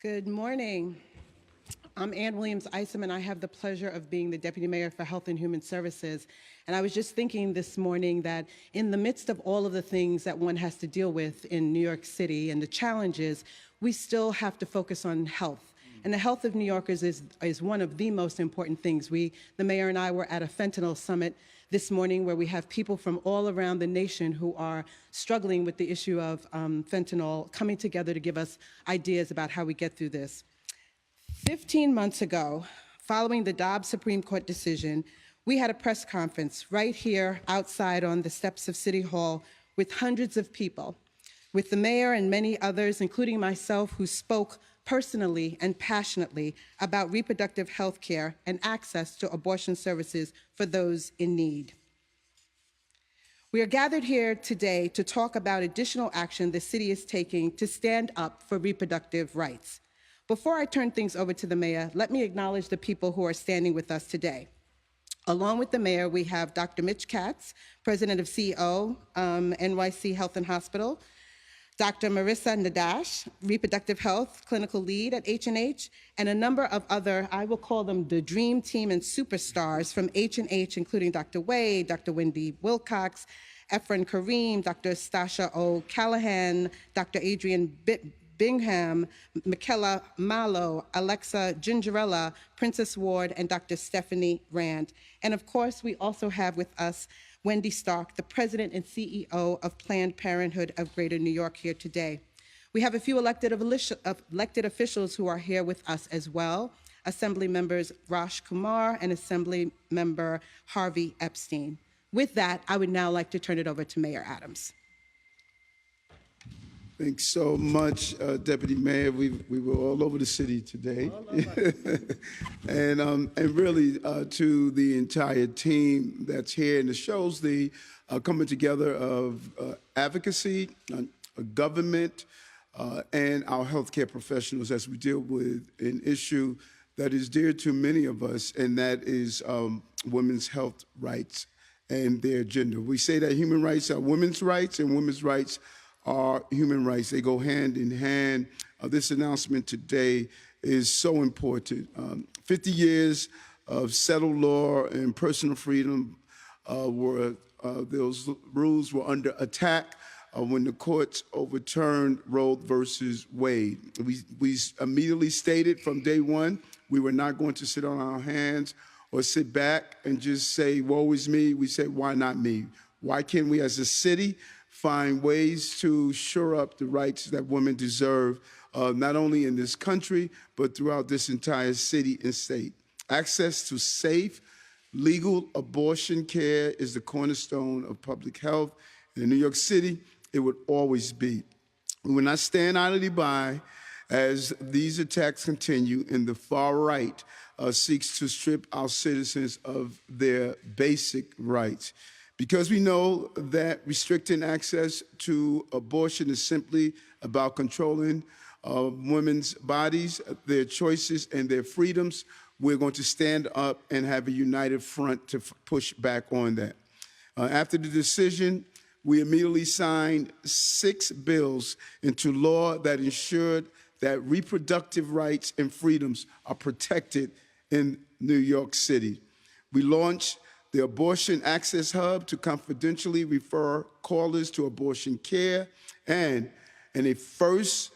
Good morning. I'm Ann Williams-Isom, and I have the pleasure of being the Deputy Mayor for Health and Human Services. And I was just thinking this morning that in the midst of all of the things that one has to deal with in New York City and the challenges, we still have to focus on health. And the health of New Yorkers is one of the most important things. The mayor and I were at a fentanyl summit this morning where we have people from all around the nation who are struggling with the issue of fentanyl coming together to give us ideas about how we get through this. 15 months ago, following the Dobbs Supreme Court decision, we had a press conference right here outside on the steps of City Hall with hundreds of people, with the mayor and many others, including myself, who spoke personally and passionately about reproductive health care and access to abortion services for those in need. We are gathered here today to talk about additional action the city is taking to stand up for reproductive rights. Before I turn things over to the mayor, let me acknowledge the people who are standing with us today. Along with the mayor, we have Dr. Mitch Katz, president of CEO, NYC Health and Hospital, Dr. Marissa Nadash, reproductive health clinical lead at H&H, and a number of other, I will call them the dream team and superstars from H&H, including Dr. Wade, Dr. Wendy Wilcox, Efren Kareem, Dr. Stasha O'Callahan, Dr. Adrian Bingham, Michaela Malo, Alexa Gingerella, Princess Ward, and Dr. Stephanie Rand. And of course, we also have with us Wendy Stark, the president and CEO of Planned Parenthood of Greater New York, here today. We have a few elected officials who are here with us as well, Assembly members Raj Kumar and Assembly member Harvey Epstein. With that, I would now like to turn it over to Mayor Adams. Thanks so much, Deputy Mayor. We were all over the city today. and really to the entire team that's here, and it shows the coming together of advocacy, government, and our healthcare professionals as we deal with an issue that is dear to many of us, and that is women's health rights and their gender. We say that human rights are women's rights, and women's rights are human rights. They go hand in hand. This announcement today is so important. 50 years of settled law and personal freedom those rules were under attack when the courts overturned Roe versus Wade. We immediately stated from day one, we were not going to sit on our hands or sit back and just say, woe is me. We said, why not me? Why can't we as a city find ways to shore up the rights that women deserve, not only in this country, but throughout this entire city and state? Access to safe, legal abortion care is the cornerstone of public health. In New York City, it would always be. We will not stand idly by as these attacks continue and the far right seeks to strip our citizens of their basic rights. Because we know that restricting access to abortion is simply about controlling women's bodies, their choices, and their freedoms, we're going to stand up and have a united front to push back on that. After the decision, we immediately signed 6 bills into law that ensured that reproductive rights and freedoms are protected in New York City. We launched the Abortion Access Hub to confidentially refer callers to abortion care. And in a first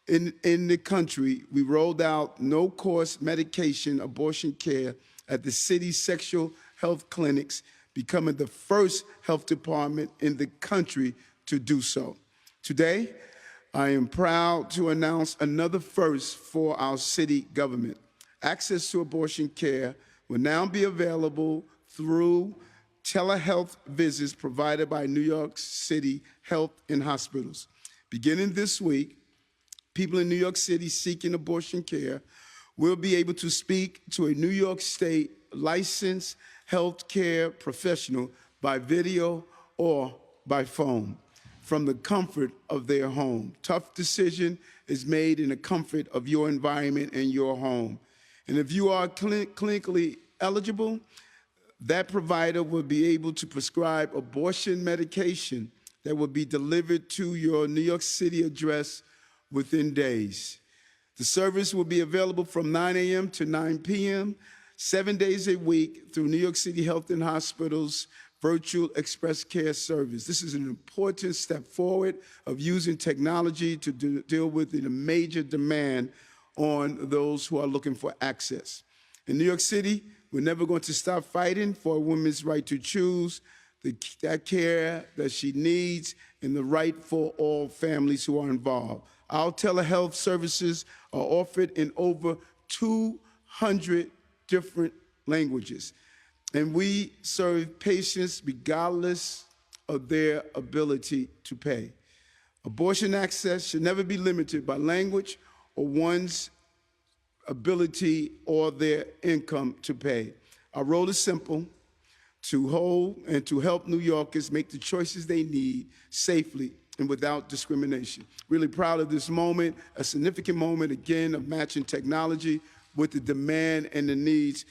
in the country, we rolled out no-cost medication abortion care at the city's sexual health clinics, becoming the first health department in the country to do so. Today, I am proud to announce another first for our city government. Access to abortion care will now be available through telehealth visits provided by New York City Health and Hospitals. Beginning this week, people in New York City seeking abortion care will be able to speak to a New York State licensed healthcare professional by video or by phone from the comfort of their home. Tough decision is made in the comfort of your environment and your home. And if you are clinically eligible, that provider will be able to prescribe abortion medication that will be delivered to your New York City address within days. The service will be available from 9 a.m. to 9 p.m., 7 days a week through New York City Health and Hospitals Virtual Express Care Service. This is an important step forward of using technology to deal with the major demand on those who are looking for access. In New York City, we're never going to stop fighting for a woman's right to choose that care that she needs and the right for all families who are involved. Our telehealth services are offered in over 200 different languages, and we serve patients regardless of their ability to pay. Abortion access should never be limited by language or one's ability or their income to pay. Our role is simple: to hold and to help New Yorkers make the choices they need safely and without discrimination. Really proud of this moment, a significant moment, again, of matching technology with the demand and the needs.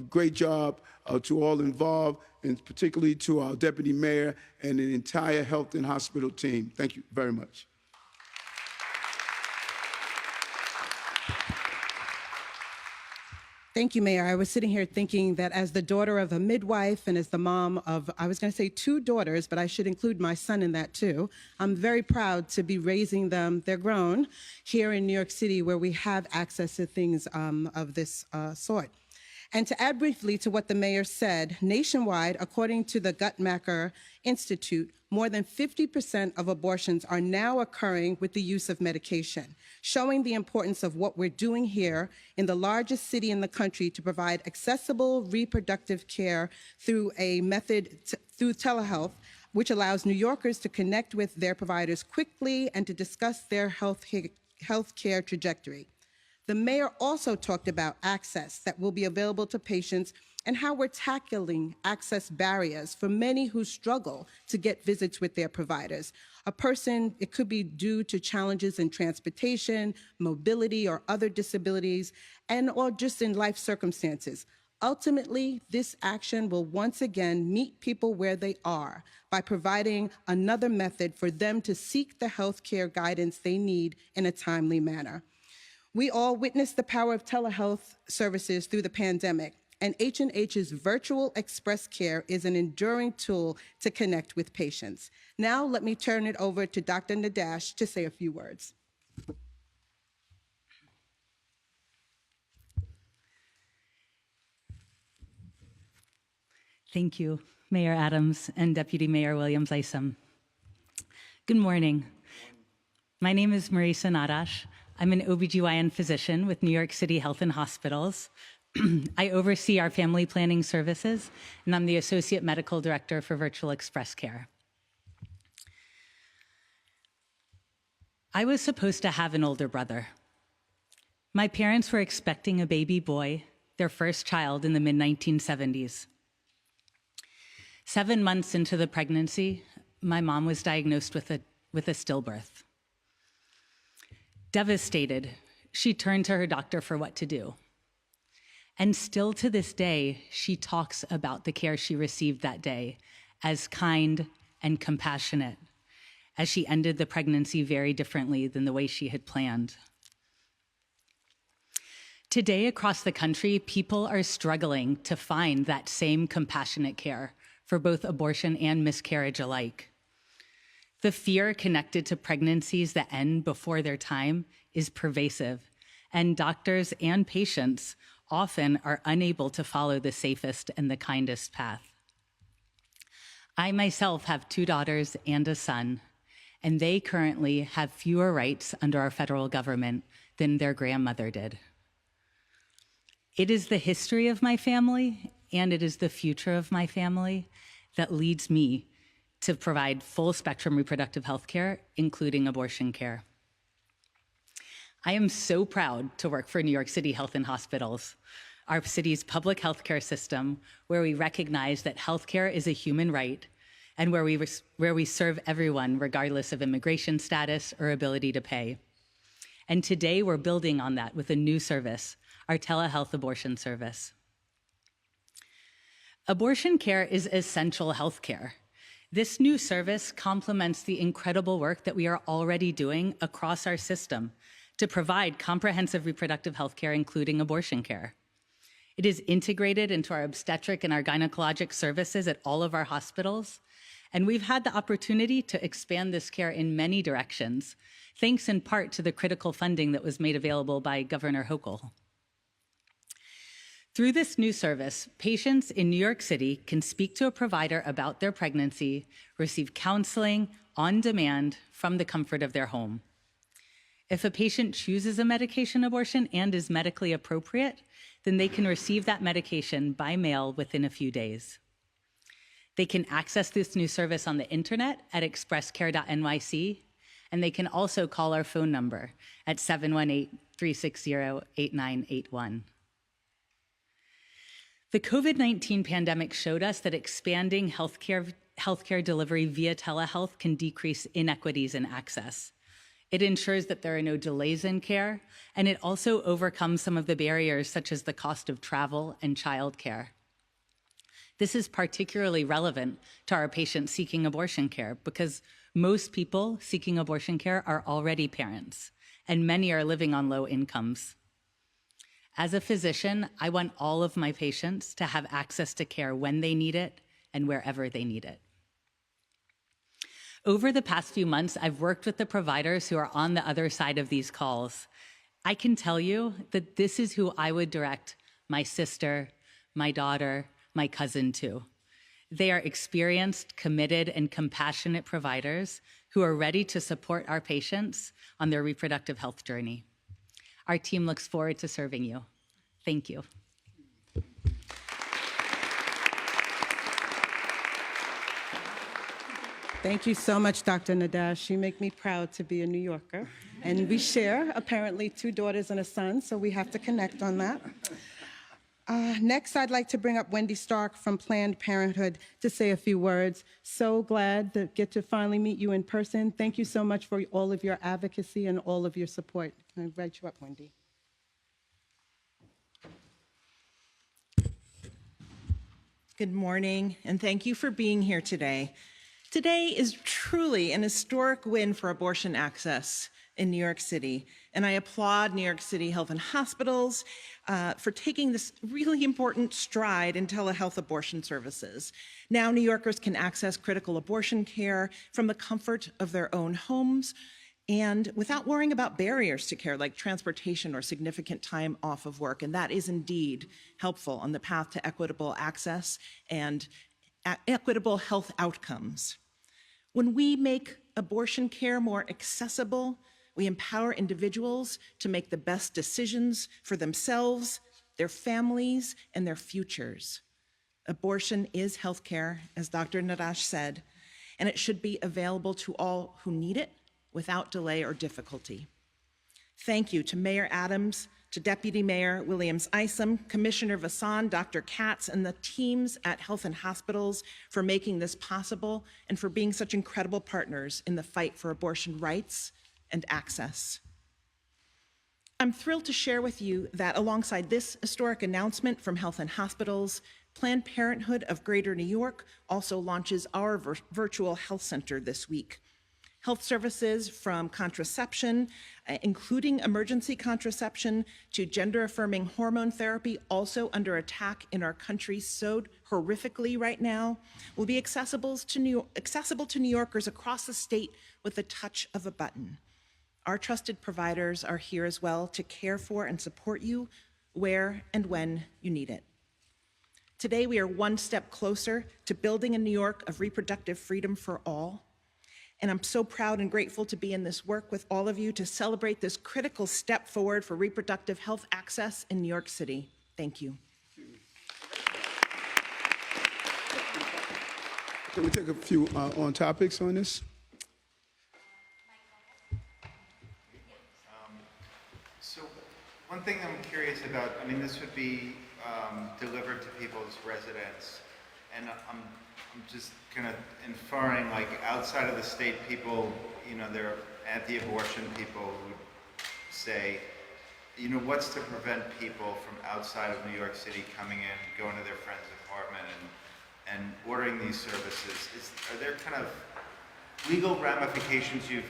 Great job to all involved, and particularly to our Deputy Mayor and the entire health and hospital team. Thank you very much. Thank you, Mayor. I was sitting here thinking that as the daughter of a midwife and as the mom of, I was going to say 2 daughters, but I should include my son in that too. I'm very proud to be raising them, they're grown, here in New York City where we have access to things of this sort. And to add briefly to what the mayor said, nationwide, according to the Guttmacher Institute, more than 50% of abortions are now occurring with the use of medication, showing the importance of what we're doing here in the largest city in the country to provide accessible reproductive care through a method, through telehealth, which allows New Yorkers to connect with their providers quickly and to discuss their health care trajectory. The mayor also talked about access that will be available to patients and how we're tackling access barriers for many who struggle to get visits with their providers. A person, it could be due to challenges in transportation, mobility, or other disabilities, or just in life circumstances. Ultimately, this action will once again meet people where they are by providing another method for them to seek the healthcare guidance they need in a timely manner. We all witnessed the power of telehealth services through the pandemic, and H&H's Virtual Express Care is an enduring tool to connect with patients. Now, let me turn it over to Dr. Nadash to say a few words. Thank you, Mayor Adams and Deputy Mayor Williams-Isom. Good morning. My name is Marisa Nadash. I'm an OBGYN physician with New York City Health and Hospitals. I oversee our family planning services, and I'm the Associate Medical Director for Virtual Express Care. I was supposed to have an older brother. My parents were expecting a baby boy, their first child, in the mid-1970s. 7 months into the pregnancy, my mom was diagnosed with a stillbirth. Devastated, she turned to her doctor for what to do. And still to this day, she talks about the care she received that day as kind and compassionate, as she ended the pregnancy very differently than the way she had planned. Today, across the country, people are struggling to find that same compassionate care for both abortion and miscarriage alike. The fear connected to pregnancies that end before their time is pervasive, and doctors and patients often are unable to follow the safest and the kindest path. I myself have 2 daughters and a son, and they currently have fewer rights under our federal government than their grandmother did. It is the history of my family, and it is the future of my family that leads me to provide full spectrum reproductive health care, including abortion care. I am so proud to work for New York City Health and Hospitals, our city's public healthcare system, where we recognize that healthcare is a human right and where we serve everyone regardless of immigration status or ability to pay. And today we're building on that with a new service, our telehealth abortion service. Abortion care is essential health care. This new service complements the incredible work that we are already doing across our system to provide comprehensive reproductive health care, including abortion care. It is integrated into our obstetric and our gynecologic services at all of our hospitals, and we've had the opportunity to expand this care in many directions, thanks in part to the critical funding that was made available by Governor Hochul. Through this new service, patients in New York City can speak to a provider about their pregnancy, receive counseling on demand from the comfort of their home. If a patient chooses a medication abortion and is medically appropriate, then they can receive that medication by mail within a few days. They can access this new service on the internet at expresscare.nyc, and they can also call our phone number at 718-360-8981. The COVID-19 pandemic showed us that expanding healthcare delivery via telehealth can decrease inequities in access. It ensures that there are no delays in care, and it also overcomes some of the barriers such as the cost of travel and childcare. This is particularly relevant to our patients seeking abortion care because most people seeking abortion care are already parents, and many are living on low incomes. As a physician, I want all of my patients to have access to care when they need it and wherever they need it. Over the past few months, I've worked with the providers who are on the other side of these calls. I can tell you that this is who I would direct my sister, my daughter, my cousin to. They are experienced, committed, and compassionate providers who are ready to support our patients on their reproductive health journey. Our team looks forward to serving you. Thank you. Thank you so much, Dr. Nadash. You make me proud to be a New Yorker. And we share, apparently, 2 daughters and a son, so we have to connect on that. Next, I'd like to bring up Wendy Stark from Planned Parenthood to say a few words. So glad to get to finally meet you in person. Thank you so much for all of your advocacy and all of your support. I invite you up, Wendy. Good morning, and thank you for being here today. Today is truly an historic win for abortion access in New York City, and I applaud New York City Health and Hospitals for taking this really important stride in telehealth abortion services. Now New Yorkers can access critical abortion care from the comfort of their own homes and without worrying about barriers to care like transportation or significant time off of work, and that is indeed helpful on the path to equitable access and equitable health outcomes. When we make abortion care more accessible, we empower individuals to make the best decisions for themselves, their families, and their futures. Abortion is healthcare, as Dr. Nadash said, and it should be available to all who need it without delay or difficulty. Thank you to Mayor Adams, to Deputy Mayor Williams-Isom, Commissioner Vassan, Dr. Katz, and the teams at Health and Hospitals for making this possible and for being such incredible partners in the fight for abortion rights and access. I'm thrilled to share with you that alongside this historic announcement from Health and Hospitals, Planned Parenthood of Greater New York also launches our virtual health center this week. Health services from contraception, including emergency contraception, to gender-affirming hormone therapy, also under attack in our country so horrifically right now, will be accessible to New Yorkers across the state with the touch of a button. Our trusted providers are here as well to care for and support you where and when you need it. Today, we are one step closer to building a New York of reproductive freedom for all. And I'm so proud and grateful to be in this work with all of you to celebrate this critical step forward for reproductive health access in New York City. Thank you. Can we take a few on topics on this? So one thing I'm curious about, I mean, this would be delivered to people's residence, and I'm just kind of inferring, like, outside of the state, people, you know, they're anti-abortion people would say, you know, what's to prevent people from outside of New York City coming in, going to their friend's apartment and ordering these services? Are there kind of legal ramifications you've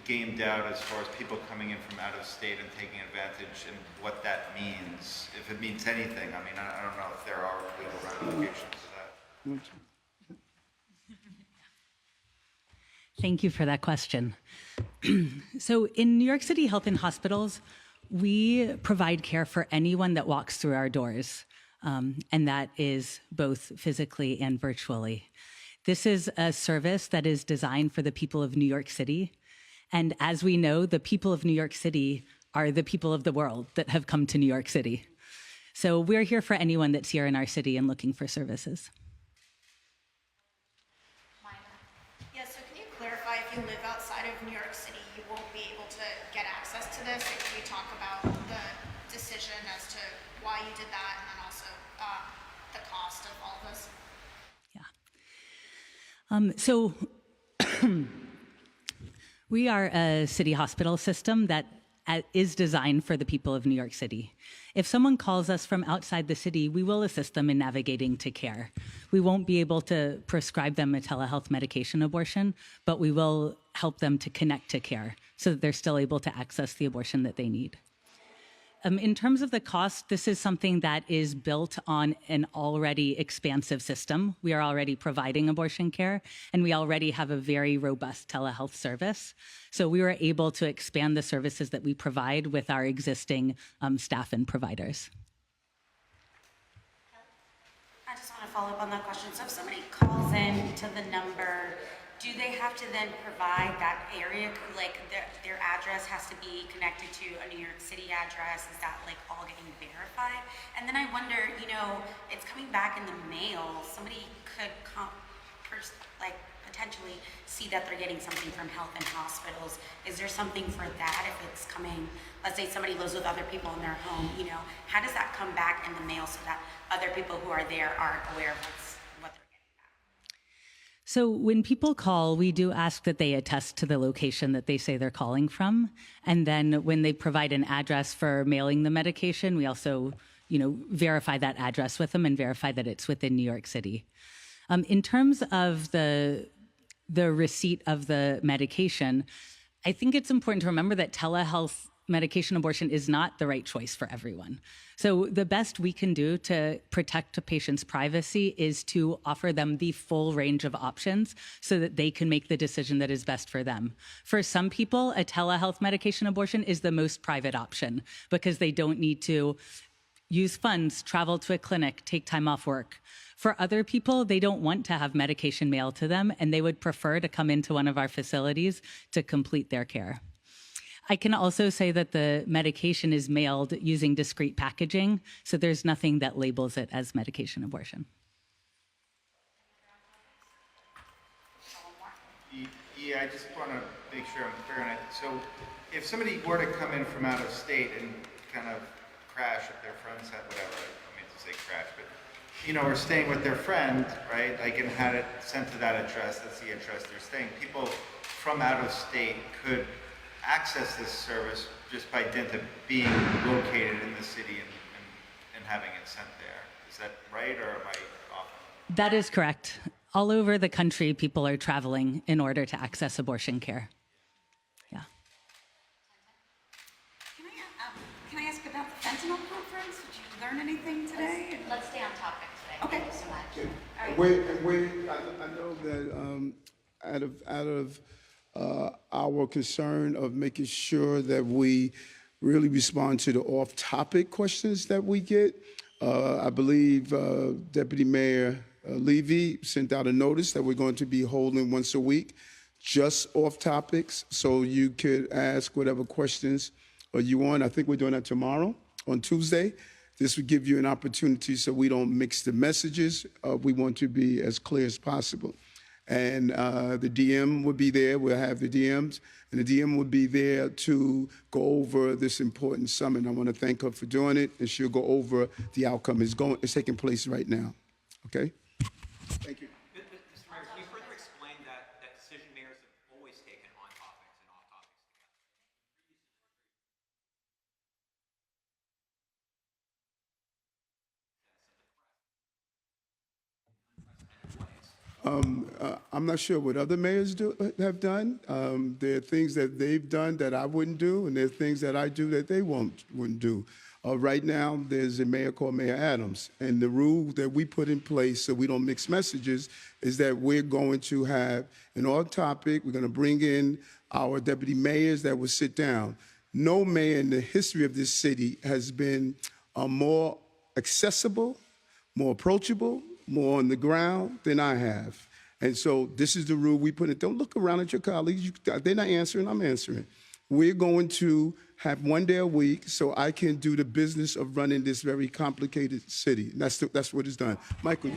gamed out as far as people coming in from out of state and taking advantage and what that means, if it means anything. I mean, I don't know if there are legal ramifications to that. Thank you for that question. So in New York City Health and Hospitals, we provide care for anyone that walks through our doors, and that is both physically and virtually. This is a service that is designed for the people of New York City. And as we know, the people of New York City are the people of the world that have come to New York City. So we're here for anyone that's here in our city and looking for services. Yeah, so can you clarify, if you live outside of New York City, you won't be able to get access to this? And can you talk about the decision as to why you did that, and then also the cost of all of this? So we are a city hospital system that is designed for the people of New York City. If someone calls us from outside the city, we will assist them in navigating to care. We won't be able to prescribe them a telehealth medication abortion, but we will help them to connect to care so that they're still able to access the abortion that they need. In terms of the cost, this is something that is built on an already expansive system. We are already providing abortion care, and we already have a very robust telehealth service. So we were able to expand the services that we provide with our existing staff and providers. I just want to follow up on that question. So if somebody calls in to the number, do they have to then provide that area, like their address has to be connected to a New York City address? Is that like all getting verified? And then I wonder, you know, it's coming back in the mail. Somebody could potentially see that they're getting something from Health and Hospitals. Is there something for that if it's coming, let's say somebody lives with other people in their home, you know, how does that come back in the mail so that other people who are there aren't aware of what they're getting back? So when people call, we do ask that they attest to the location that they say they're calling from. And then when they provide an address for mailing the medication, we also, verify that address with them and verify that it's within New York City. In terms of the receipt of the medication, I think it's important to remember that telehealth medication abortion is not the right choice for everyone. So the best we can do to protect a patient's privacy is to offer them the full range of options so that they can make the decision that is best for them. For some people, a telehealth medication abortion is the most private option because they don't need to use funds, travel to a clinic, take time off work. For other people, they don't want to have medication mailed to them, and they would prefer to come into one of our facilities to complete their care. I can also say that the medication is mailed using discrete packaging, so there's nothing that labels it as medication abortion. Yeah, I just want to make sure I'm clear on it. So if somebody were to come in from out of state and kind of crash at their friend's house, whatever, I don't mean to say crash, but or staying with their friend, right? Like, and had it sent to that address, that's the address they're staying. People from out of state could access this service just by dint of being located in the city and having it sent there. Is that right, or am I off? That is correct. All over the country, people are traveling in order to access abortion care. Yeah. Can I ask about the fentanyl conference? Did you learn anything today? Let's stay on topic today. Okay. Thank you so much. I know that out of our concern of making sure that we really respond to the off-topic questions that we get, I believe Deputy Mayor Levy sent out a notice that we're going to be holding once a week, just off topics, so you could ask whatever questions you want. I think we're doing that tomorrow on Tuesday. This would give you an opportunity so we don't mix the messages. We want to be as clear as possible. And the DM would be there. We'll have the DMs. And the DM would be there to go over this important summit. I want to thank her for doing it, and she'll go over the outcome. It's taking place right now. Okay? Thank you. Mr. Mayor, can you further explain that decision mayors have always taken on topics and off topics together? I'm not sure what other mayors have done. There are things that they've done that I wouldn't do, and there are things that I do that they wouldn't do. Right now, there's a mayor called Mayor Adams, and the rule that we put in place so we don't mix messages is that we're going to have an on-topic. We're going to bring in our deputy mayors that will sit down. No mayor in the history of this city has been more accessible, more approachable, more on the ground than I have. And so this is the rule we put in. Don't look around at your colleagues. They're not answering, I'm answering. We're going to have 1 day a week so I can do the business of running this very complicated city. That's what it's done. Michael.